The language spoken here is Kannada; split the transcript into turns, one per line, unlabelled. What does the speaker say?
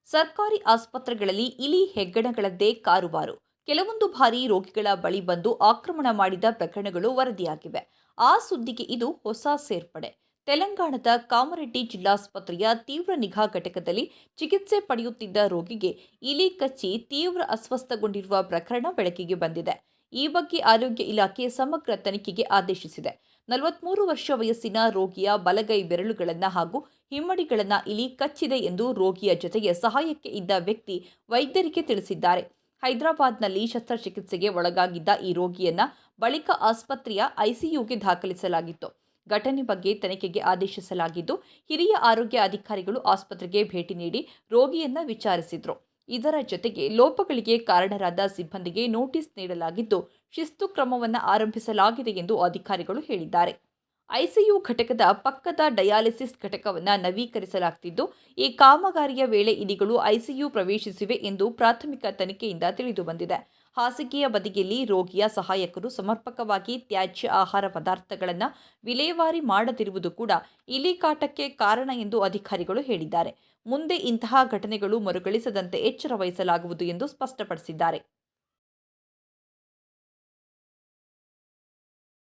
ಸರ್ಕಾರಿ ಆಸ್ಪತ್ರೆಗಳಲ್ಲಿ ಇಲಿ ಹೆಗ್ಗಣಗಳದ್ದೇ ಕಾರುಬಾರು. ಕೆಲವೊಂದು ಬಾರಿ ರೋಗಿಗಳ ಬಳಿ ಬಂದು ಆಕ್ರಮಣ ಮಾಡಿದ ಪ್ರಕರಣಗಳು ವರದಿಯಾಗಿವೆ. ಆ ಸುದ್ದಿಗೆ ಇದು ಹೊಸ ಸೇರ್ಪಡೆ. ತೆಲಂಗಾಣದ ಕಾಮರೆಡ್ಡಿ ಜಿಲ್ಲಾಸ್ಪತ್ರೆಯ ತೀವ್ರ ನಿಗಾ ಘಟಕದಲ್ಲಿ ಚಿಕಿತ್ಸೆ ಪಡೆಯುತ್ತಿದ್ದ ರೋಗಿಗೆ ಇಲಿ ಕಚ್ಚಿ ತೀವ್ರ ಅಸ್ವಸ್ಥಗೊಂಡಿರುವ ಪ್ರಕರಣ ಬೆಳಕಿಗೆ ಬಂದಿದೆ. ಈ ಬಗ್ಗೆ ಆರೋಗ್ಯ ಇಲಾಖೆ ಸಮಗ್ರ ತನಿಖೆಗೆ ಆದೇಶಿಸಿದೆ. 43 ವರ್ಷ ವಯಸ್ಸಿನ ರೋಗಿಯ ಬಲಗೈ ಬೆರಳುಗಳನ್ನು ಹಾಗೂ ಹಿಮ್ಮಡಿಗಳನ್ನು ಇಲಿ ಕಚ್ಚಿದೆ ಎಂದು ರೋಗಿಯ ಜೊತೆಗೆ ಸಹಾಯಕ್ಕೆ ಇದ್ದ ವ್ಯಕ್ತಿ ವೈದ್ಯರಿಗೆ ತಿಳಿಸಿದ್ದಾರೆ. ಹೈದರಾಬಾದ್ನಲ್ಲಿ ಶಸ್ತ್ರಚಿಕಿತ್ಸೆಗೆ ಒಳಗಾಗಿದ್ದ ಈ ರೋಗಿಯನ್ನ ಬಳಿಕ ಆಸ್ಪತ್ರೆಯ ಐಸಿಯುಗೆ ದಾಖಲಿಸಲಾಗಿತ್ತು. ಘಟನೆ ಬಗ್ಗೆ ತನಿಖೆಗೆ ಆದೇಶಿಸಲಾಗಿದ್ದು, ಹಿರಿಯ ಆರೋಗ್ಯ ಅಧಿಕಾರಿಗಳು ಆಸ್ಪತ್ರೆಗೆ ಭೇಟಿ ನೀಡಿ ರೋಗಿಯನ್ನ ವಿಚಾರಿಸಿದ್ರು. ಇದರ ಜೊತೆಗೆ ಲೋಪಗಳಿಗೆ ಕಾರಣರಾದ ಸಿಬ್ಬಂದಿಗೆ ನೋಟಿಸ್ ನೀಡಲಾಗಿದ್ದು, ಶಿಸ್ತು ಕ್ರಮವನ್ನು ಆರಂಭಿಸಲಾಗಿದೆ ಎಂದು ಅಧಿಕಾರಿಗಳು ಹೇಳಿದ್ದಾರೆ. ಐಸಿಯು ಘಟಕದ ಪಕ್ಕದ ಡಯಾಲಿಸಿಸ್ ಘಟಕವನ್ನು ನವೀಕರಿಸಲಾಗುತ್ತಿದ್ದು, ಈ ಕಾಮಗಾರಿಯ ವೇಳೆ ಇಲಿಗಳು ಐಸಿಯು ಪ್ರವೇಶಿಸಿವೆ ಎಂದು ಪ್ರಾಥಮಿಕ ತನಿಖೆಯಿಂದ ತಿಳಿದುಬಂದಿದೆ. ಹಾಸಿಗೆಯ ಬದಿಯಲ್ಲಿ ರೋಗಿಯ ಸಹಾಯಕರು ಸಮರ್ಪಕವಾಗಿ ತ್ಯಾಜ್ಯ ಆಹಾರ ಪದಾರ್ಥಗಳನ್ನು ವಿಲೇವಾರಿ ಮಾಡದಿರುವುದು ಕೂಡ ಇಲಿ ಕಾಟಕ್ಕೆ ಕಾರಣ ಎಂದು ಅಧಿಕಾರಿಗಳು ಹೇಳಿದ್ದಾರೆ. ಮುಂದೆ ಇಂತಹ ಘಟನೆಗಳು ಮರುಕಳಿಸದಂತೆ ಎಚ್ಚರ ವಹಿಸಲಾಗುವುದು ಎಂದು ಸ್ಪಷ್ಟಪಡಿಸಿದ್ದಾರೆ.